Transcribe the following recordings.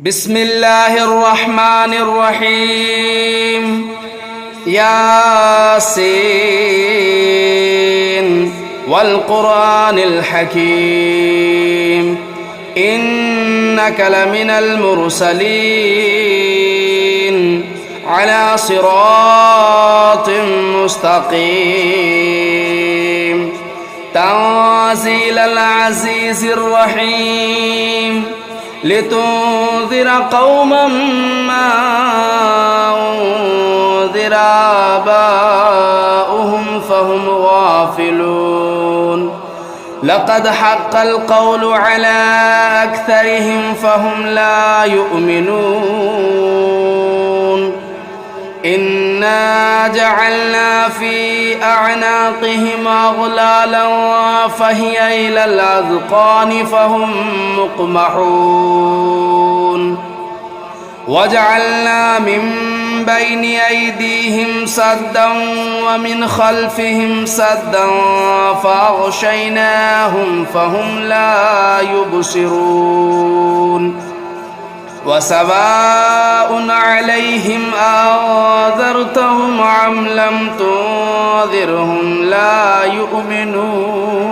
بسم الله الرحمن الرحيم ياسين والقرآن الحكيم إنك لمن المرسلين على صراط مستقيم تنزيل العزيز الرحيم لتنذر قوما ما أنذر آباؤهم فهم غافلون لقد حق القول على أكثرهم فهم لا يؤمنون إنا جعلنا في أعناقهم أغلالا فهي إلى الأذقان فهم مقمحون وجعلنا من بين أيديهم سدا ومن خلفهم سدا فأغشيناهم فهم لا يبصرون وسواء عليهم أنذرتهم أم لم تنذرهم لا يؤمنون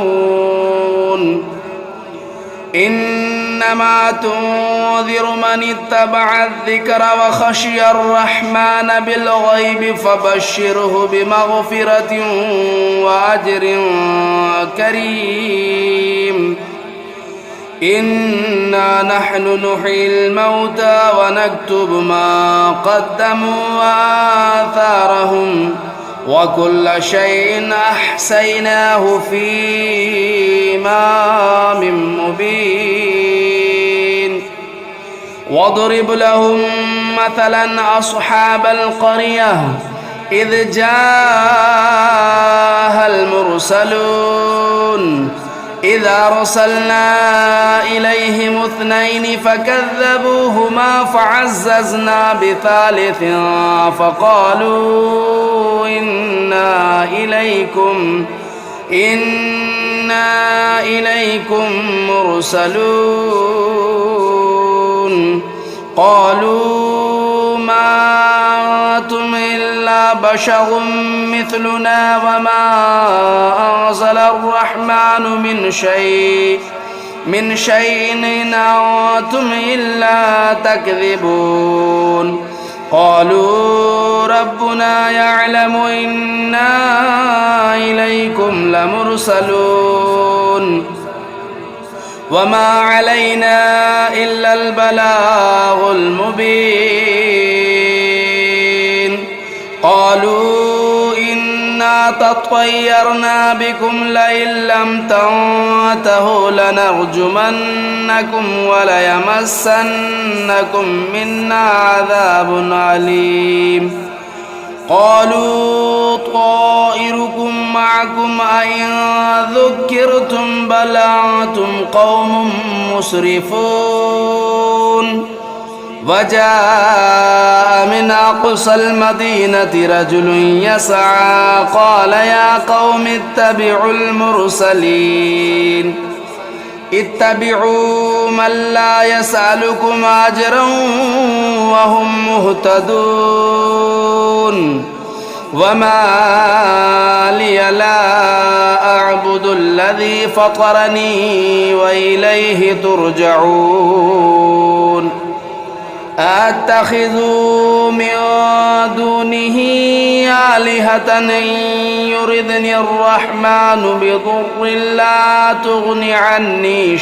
إنما تنذر من اتبع الذكر وخشي الرحمن بالغيب فبشره بمغفرة وأجر كريم إنا نحن نحيي الموتى ونكتب ما قدموا وآثارهم وكل شيء أحصيناه في إمام مبين واضرب لهم مثلا أصحاب القرية إذ جاءها المرسلون إذا أرسلنا إليهم اثنين فكذبوهما فعززنا بثالث فقالوا إنا إليكم مرسلون قالوا ما أنتم إلا بشر مثلنا وما أنزل الرحمن من شيء إن أنتم إلا تكذبون قالوا ربنا يعلم إنا إليكم لمرسلون وما علينا إلا البلاغ المبين قالوا إنا تطيرنا بكم لئن لم تنتهوا لنرجمنكم وليمسنكم منا عذاب عليم قالوا طائركم معكم أئن ذكرتم بل أنتم قوم مسرفون وجاء من أقصى المدينة رجل يسعى قال يا قوم اتبعوا المرسلين اتبعوا من لا يسألكم أجرا وهم مهتدون وما لي لا أعبد الذي فطرني وإليه ترجعون أتخذوا من دونه آلهة إن يردني الرحمن بضر لا تغن عني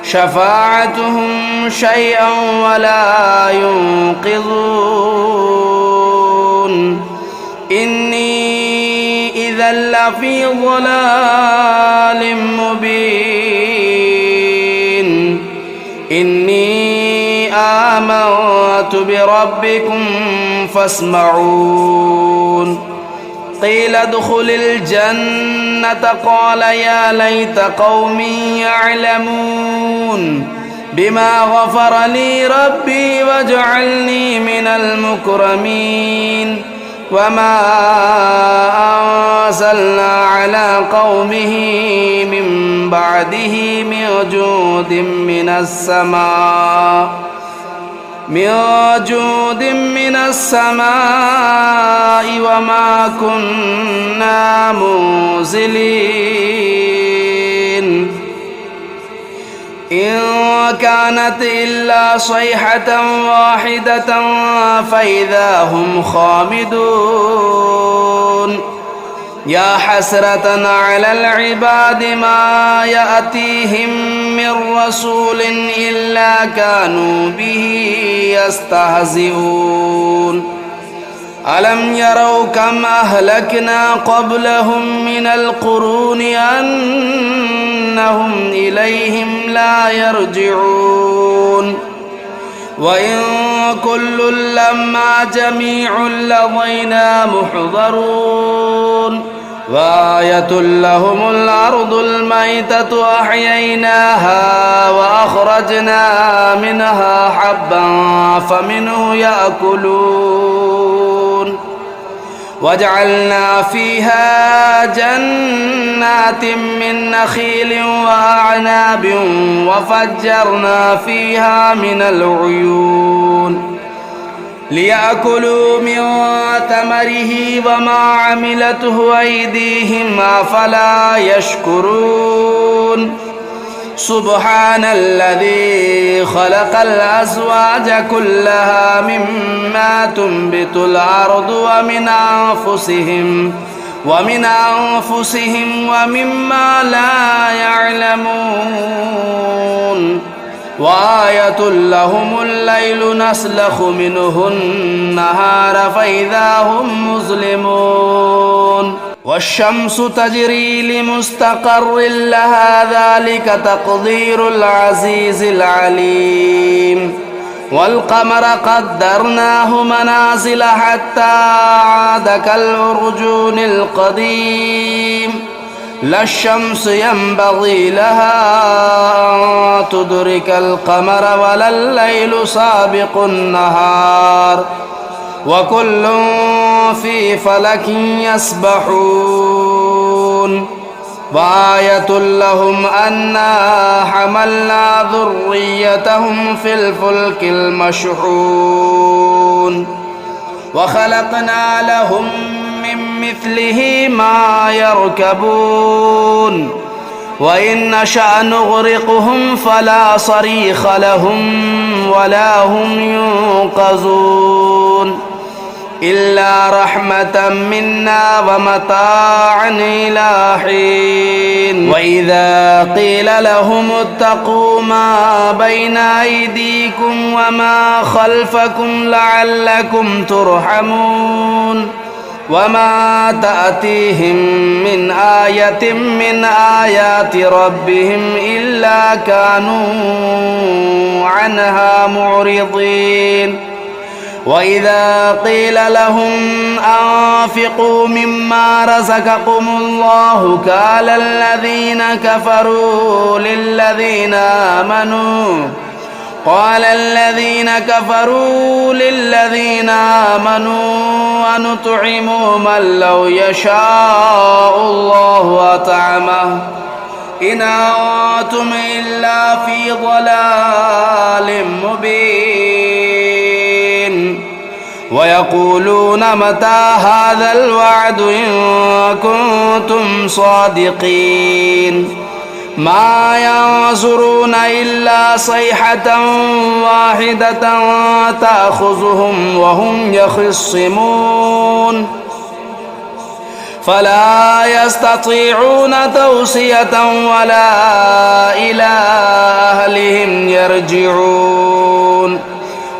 شفاعتهم شيئا ولا ينقذون إني إذا لفي ضلال مبين إني آمنت بربكم فاسمعون قيل ادخل الجنة قال يا ليت قومي يعلمون بما غفر لي ربي وجعلني من المكرمين وما أنزلنا على قومه من بعده من جود من السماء وما كنا منزلين إن كانت إلا صيحة واحدة فإذا هم خامدون يا حسرة على العباد ما يأتيهم من رسول إلا كانوا به يستهزئون ألم يروا كم أهلكنا قبلهم من القرون أنهم إليهم لا يرجعون وإن كل لما جميع لدينا محضرون وآية لهم الأرض الميتة أحييناها وأخرجنا منها حبا فمنه يأكلون وجعلنا فيها جنات من نخيل وأعناب وفجرنا فيها من العيون ليأكلوا من ثمره وما عملته أيديهم أفلا يشكرون سبحان الذي خلق الأزواج كلها مما تنبت الأرض ومن أنفسهم ومما لا يعلمون وآية لهم الليل نسلخ منه النهار فإذا هم مظلمون والشمس تجري لمستقر لها ذلك تقدير العزيز العليم والقمر قدرناه منازل حتى عاد كالعرجون القديم لا الشمس ينبغي لها أن تدرك القمر ولا الليل سابق النهار وكل في فلك يسبحون وآية لهم أنا حملنا ذريتهم في الفلك المشحون وخلقنا لهم من مثله ما يركبون وإن نشأ نغرقهم فلا صريخ لهم ولا هم ينقذون إلا رحمة منا ومتاعا إلى حين وإذا قيل لهم اتقوا ما بين أيديكم وما خلفكم لعلكم ترحمون وما تأتيهم من آية من آيات ربهم إلا كانوا عنها معرضين وإذا قيل لهم أنفقوا مما رزقكم الله قال الذين كفروا للذين آمنوا ونطعم من لو يشاء الله أطعمه إن أنتم إلا في ضلال مبين ويقولون متى هذا الوعد إن كنتم صادقين ما ينظرون إلا صيحة واحدة تأخذهم وهم يخصمون فلا يستطيعون توصية ولا إلى أهلهم يرجعون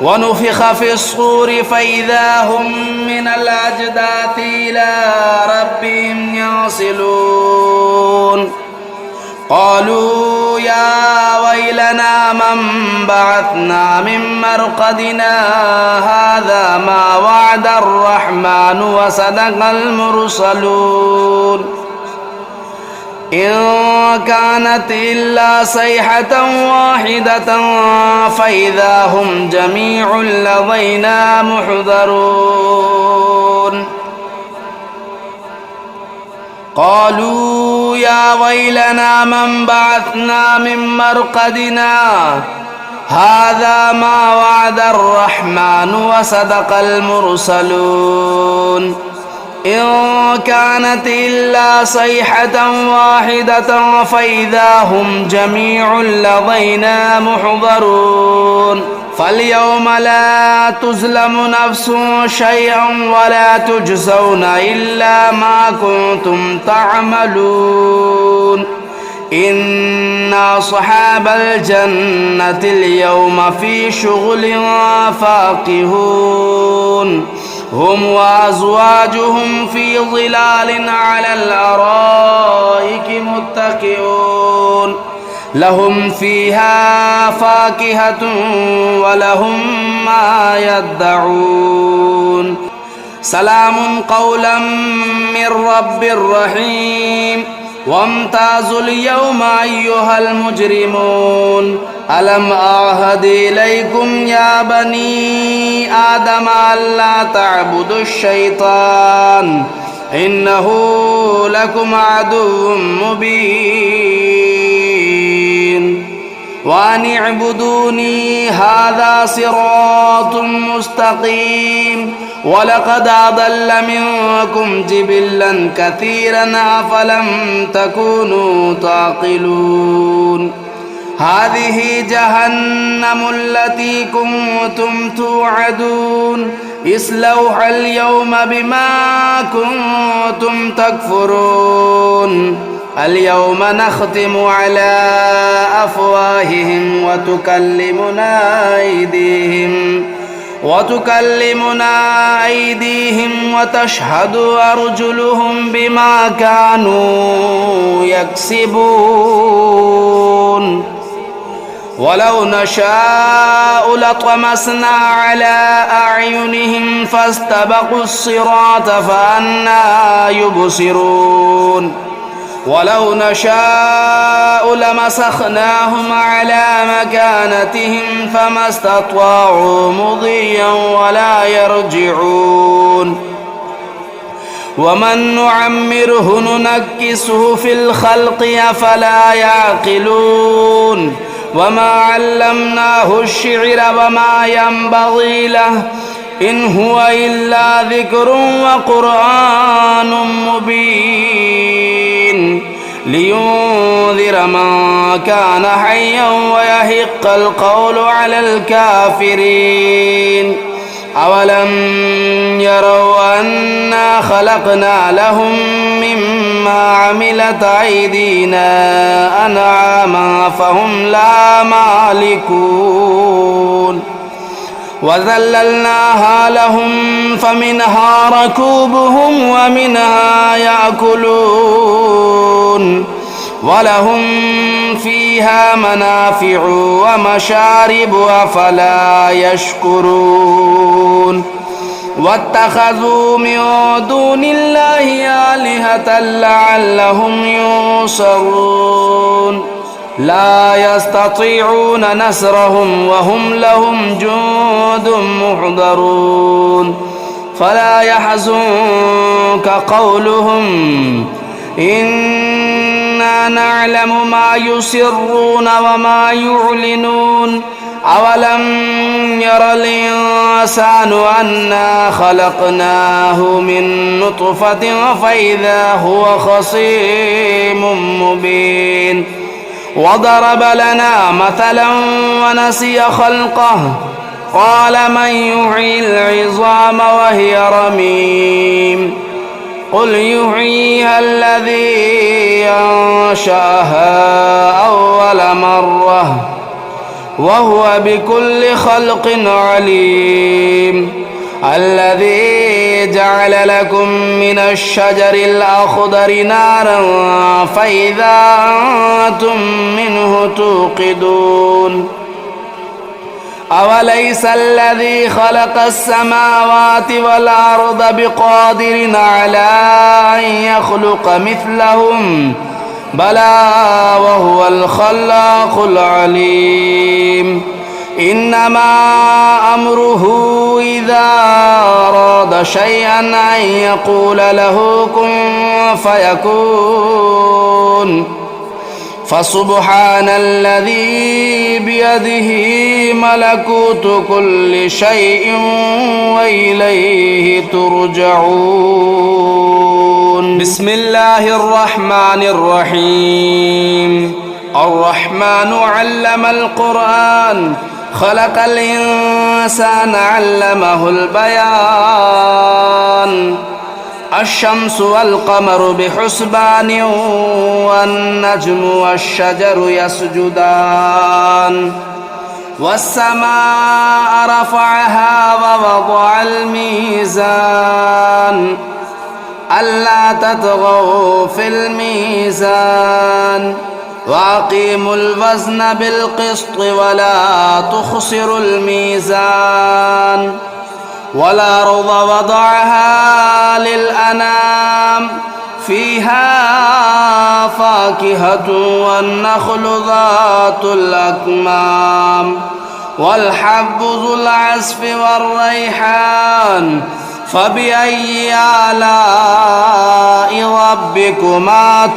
ونفخ في الصور فإذا هم من الأجداث إلى ربهم ينسلون قالوا يا ويلنا من بعثنا من مرقدنا هذا ما وعد الرحمن وصدق المرسلون إن كانت إلا صيحة واحدة فإذا هم جميع لدينا محضرون قالوا يا ويلنا من بعثنا من مرقدنا هذا ما وعد الرحمن وصدق المرسلون إن كانت إلا صيحة واحدة فإذا هم جميع لدينا محضرون فاليوم لا تظلم نفس شيئا ولا تجزون إلا ما كنتم تعملون إن أصحاب الجنة اليوم في شغل فاكهون هم وأزواجهم في ظلال على الأرائك متكئون لهم فيها فاكهة ولهم ما يدعون سلام قولا من رب رحيم وامتازوا اليوم أيها المجرمون ألم أعهد إليكم يا بني آدم ألا تعبدوا الشيطان إنه لكم عدو مبين وأن اعبدوني هذا صراط مستقيم ولقد أضل منكم جبلا كثيرا أفلم تكونوا تعقلون هذه جهنم التي كنتم توعدون اصلوها اليوم بما كنتم تكفرون اليوم نختم على أفواههم وتكلمنا أيديهم وتشهد أرجلهم بما كانوا يكسبون ولو نشاء لطمسنا على أعينهم فاستبقوا الصراط فأنى يبصرون ولو نشاء لمسخناهم على مكانتهم فما استطاعوا مضيا ولا يرجعون ومن نعمره ننكسه في الخلق أفلا يعقلون وما علمناه الشعر وما ينبغي له إن هو إلا ذكر وقرآن مبين لينذر من كان حيا ويحق القول على الكافرين أولم يروا أنا خلقنا لهم مما عملت أيدينا أنعاما فهم لا مالكون وذللناها لهم فمنها ركوبهم ومنها يأكلون ولهم فيها منافع ومشارب أفلا يشكرون واتخذوا من دون الله آلهة لعلهم ينصرون لا يستطيعون نصرهم وهم لهم جند محضرون فلا يحزنك قولهم إنا نعلم ما يسرون وما يعلنون أولم ير الإنسان أنا خلقناه من نطفة فإذا هو خصيم مبين وضرب لنا مثلا ونسي خلقه قال من يحيي العظام وهي رميم قل يحييها الذي أنشأها أول مرة وهو بكل خلق عليم الذي جعل لكم من الشجر الأخضر نارا فإذا أنتم منه توقدون أوليس الذي خلق السماوات والأرض بقادر على أن يخلق مثلهم بلى وهو الخلاق العليم إنما أمره إذا أراد شيئا أن يقول له كن فيكون فسبحان الذي بيده ملكوت كل شيء وإليه ترجعون. بسم الله الرحمن الرحيم. الرحمن علم القرآن خلق الإنسان علمه البيان. الشمس والقمر بحسبان والنجم والشجر يسجدان. والسماء رفعها ووضع الميزان ألا تطغوا في الميزان وأقيموا الوزن بالقسط ولا تخسروا الميزان. والأرض وضعها للأنام فيها فاكهة والنخل ذات الأكمام والحب ذو العصف والريحان فبأي آلاء ربكما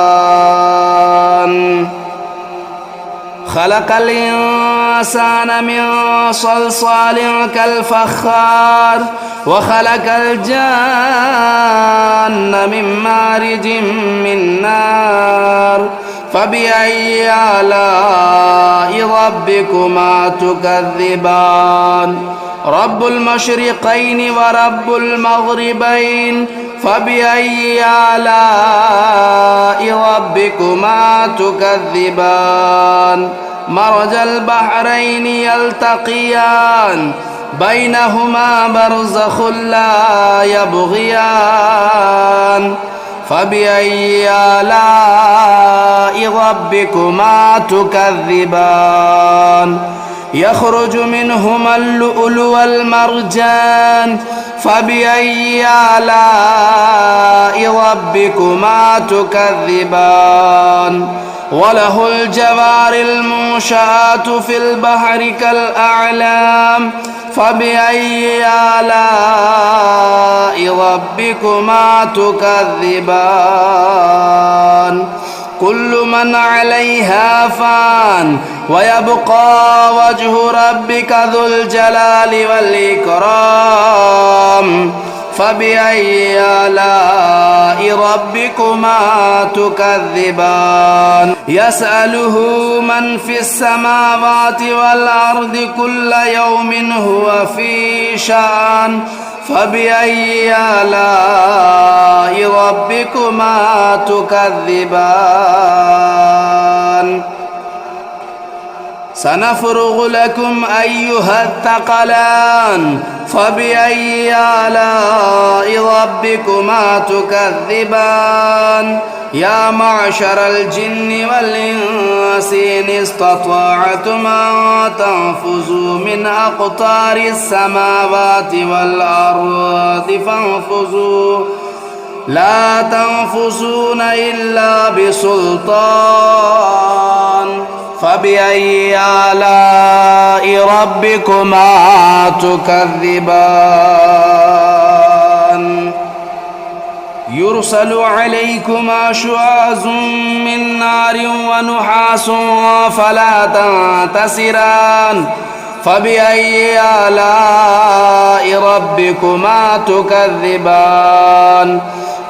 تكذبان. خلق الإنسان من صلصال كالفخار وخلق الجان من مارج من نار فبأي آلاء ربكما تكذبان. رب المشرقين ورب المغربين فبأي آلاء ربكما تكذبان. مرج البحرين يلتقيان بينهما برزخ لا يبغيان فبأي آلاء ربكما تكذبان. يخرج منهما اللؤلؤ والمرجان فبأي آلاء ربكما تكذبان. وله الجوار المنشآت في البحر كالأعلام فبأي آلاء ربكما تكذبان. كل من عليها فان ويبقى وجه ربك ذو الجلال والإكرام فبأي آلاء ربكما تكذبان. يسأله من في السماوات والأرض كل يوم هو في شأن فبأي آلاء ربكما تكذبان. سنفرغ لكم أيها الثقلان فبأي آلاء ربكما تكذبان. يا معشر الجن والإنس إن استطعتم أن تنفذوا من أقطار السماوات والأرض فانفذوا لا تنفذون إلا بسلطان فبأي آلاء ربكما تكذبان. يرسل عليكما شواظ من نار ونحاس فلا تنتصران فبأي آلاء ربكما تكذبان.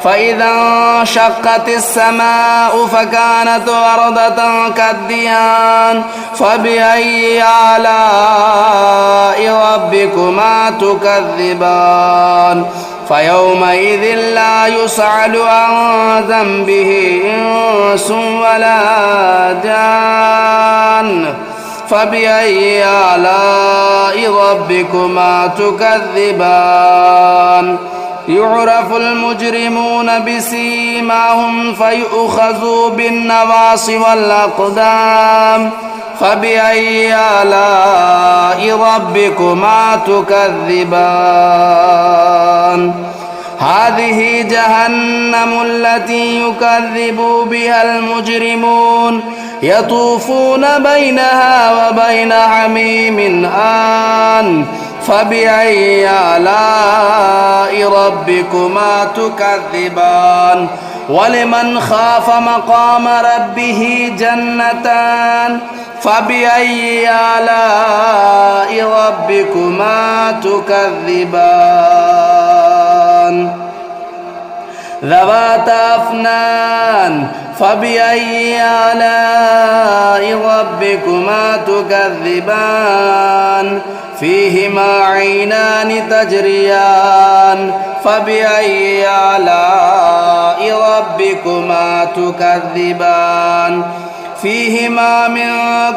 فإذا انشقت السماء فكانت وردة كالدهان فبأي آلاء ربكما تكذبان. فيومئذ لا يسأل عن ذنبه إنس ولا جان فبأي آلاء ربكما تكذبان. يعرف المجرمون بسيماهم فيؤخذوا بالنواصي والأقدام فبأي آلاء ربكما تكذبان. هذه جهنم التي يكذب بها المجرمون يطوفون بينها وبين حميم آن فبأي آلاء ربكما تكذبان ولمن خاف مقام ربه جنتان فبأي آلاء ربكما تكذبان ذواتا أفنان فبأي آلاء ربكما تكذبان فيهما عينان تجريان فبأي آلاء ربكما تكذبان فيهما من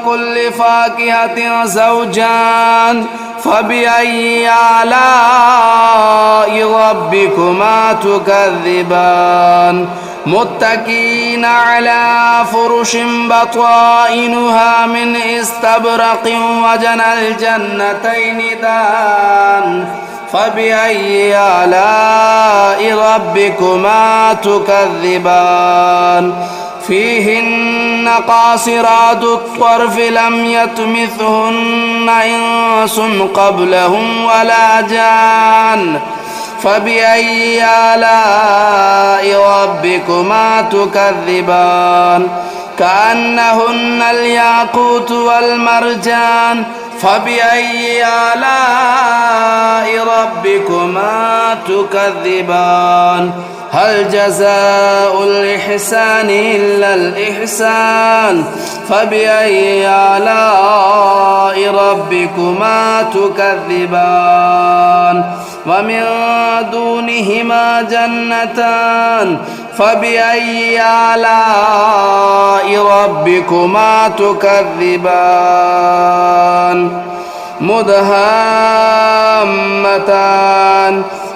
كل فاكهة زوجان فبأي آلاء ربكما تكذبان متكئين على فرش بطائنها من استبرق وجنى الجنتين دان فبأي آلاء ربكما تكذبان فيهن قاصرات الطرف لم يطمثهن إنس قبلهم ولا جان فبأي آلاء ربكما تكذبان كأنهن الياقوت والمرجان فبأي آلاء ربكما تكذبان هل جزاء الإحسان إلا الإحسان فبأي آلاء ربكما تكذبان ومن دونهما جنتان فبأي آلاء ربكما تكذبان مدهامتان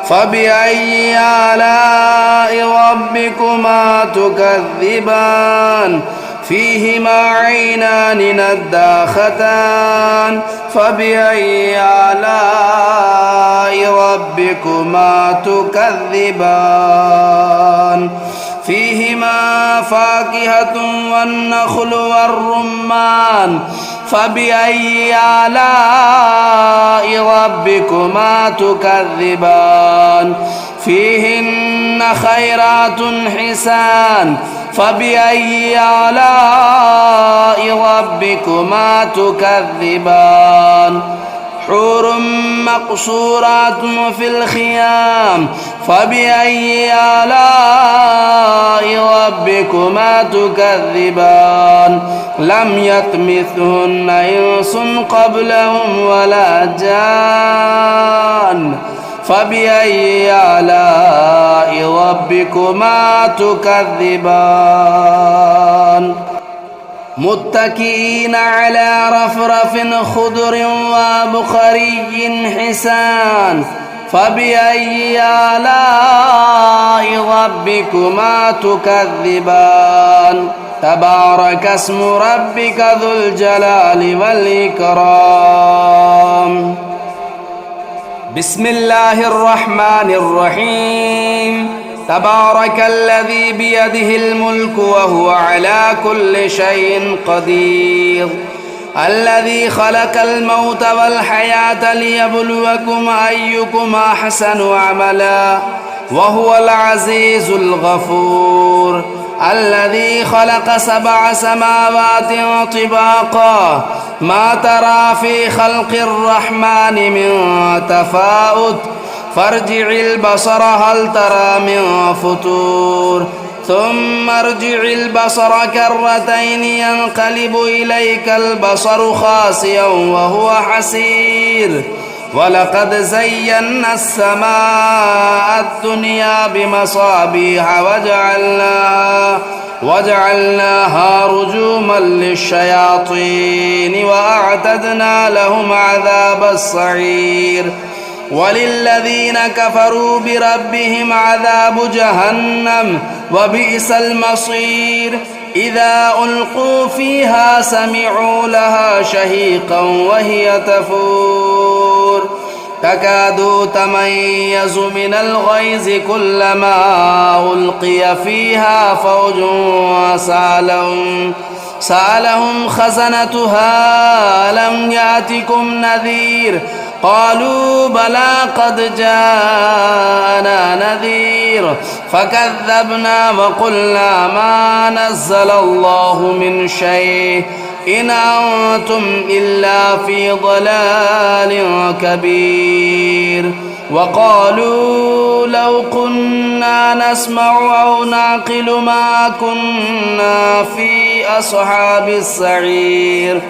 فبأي آلاء ربكما تكذبان فيهما عينان نداختان فبأي آلاء ربكما تكذبان فيهما فاكهة والنخل والرمان فبأي آلاء ربكما تكذبان فيهن خيرات حسان فبأي آلاء ربكما تكذبان حور مقصورات في الخيام فبأي آلاء ربكما تكذبان لم يطمثهن إنس قبلهم ولا جان فبأي آلاء ربكما تكذبان متكئين على رفرف خضر وبخري حسان فبأي آلاء ربكما تكذبان تبارك اسم ربك ذو الجلال والإكرام بسم الله الرحمن الرحيم تبارك الذي بيده الملك وهو على كل شيء قدير الذي خلق الموت والحياة ليبلوكم أيكم أحسن عملا وهو العزيز الغفور الذي خلق 7 سماوات طباقا ما ترى في خلق الرحمن من تفاؤت فارجع البصر هل ترى من فطور ثم ارجع البصر كرتين ينقلب إليك البصر خاسئا وهو حسير ولقد زينا السماء الدنيا بمصابيح وجعلناها رجوما للشياطين وأعتدنا لهم عذاب السعير وللذين كفروا بربهم عذاب جهنم وبئس المصير إذا ألقوا فيها سمعوا لها شهيقا وهي تفور تكاد تميز من الغيظ كلما ألقي فيها فوج سألهم خزنتها لم يأتكم نذير قالوا بلى قد جاءنا نذير فكذبنا وقلنا ما نزل الله من شيء إن أنتم إلا في ضلال كبير وقالوا لو كنا نسمع أو نعقل ما كنا في أصحاب السعير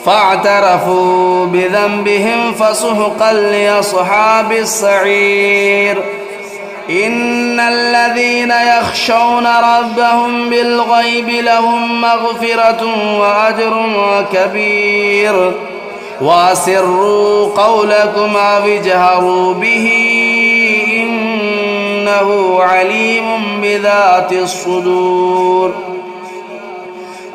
فاعترفوا بذنبهم فسحقا لأصحاب السعير إن الذين يخشون ربهم بالغيب لهم مغفرة وأجر كبير وأسروا قولكم أو اجهروا به إنه عليم بذات الصدور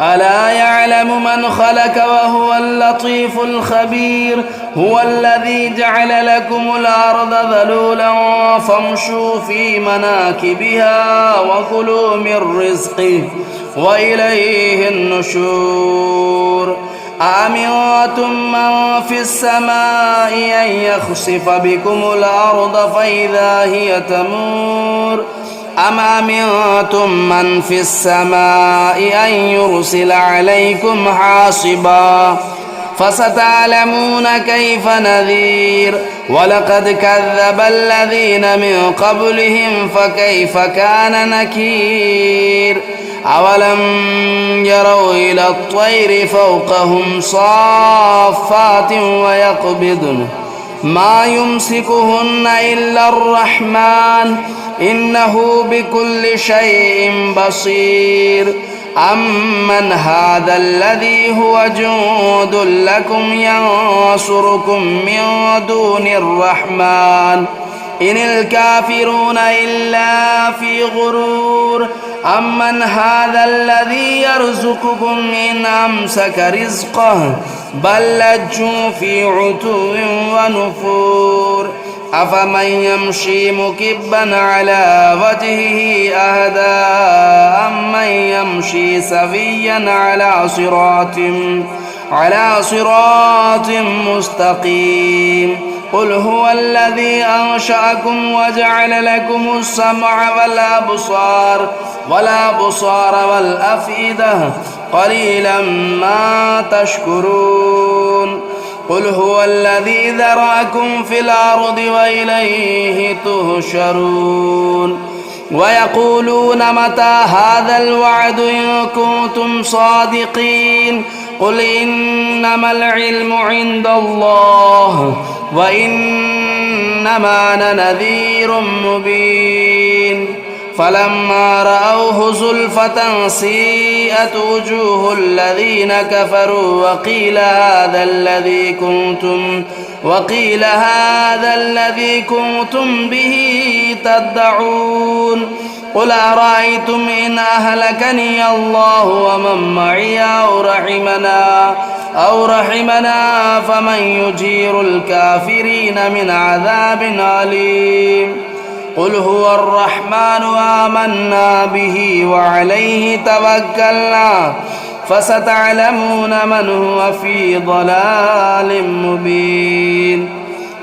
ألا يعلم من خلق وهو اللطيف الخبير هو الذي جعل لكم الأرض ذلولا فامشوا في مناكبها وكلوا من رزقه وإليه النشور أأمنتم من في السماء أن يخسف بكم الأرض فإذا هي تمور أم أمنتم من في السماء أن يرسل عليكم حاصبا فستعلمون كيف نذير ولقد كذب الذين من قبلهم فكيف كان نكير أولم يروا إلى الطير فوقهم صافات ويقبضن ما يمسكهن إلا الرحمن إنه بكل شيء بصير أمن هذا الذي هو جند لكم ينصركم من دون الرحمن إن الكافرون إلا في غرور أمن هذا الذي يرزقكم إن أمسك رزقه بل لجوا في عتو ونفور أفمن يمشي مكبا على وجهه أهدى أمن يمشي سويا على صراط مستقيم قل هو الذي أنشأكم وجعل لكم السمع والأبصار والأفئدة قليلا ما تشكرون قل هو الذي ذرأكم في الأرض وإليه تهشرون ويقولون متى هذا الوعد إن كنتم صادقين قل إنما العلم عند الله وإنما أنا نذير مبين فلما رأوه زلفة سيئت وجوه الذين كفروا وقيل هذا الذي كنتم به تدعون قل أرأيتم إن أهلكني الله ومن معي أو رحمنا فمن يجير الكافرين من عذاب أليم قل هو الرحمن آمنا به وعليه توكلنا فستعلمون من هو في ضلال مبين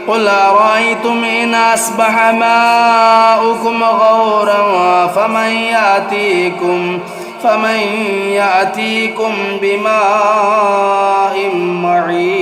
قل أرأيتم إن أصبح ماؤكم غورا فمن يأتيكم بماء معين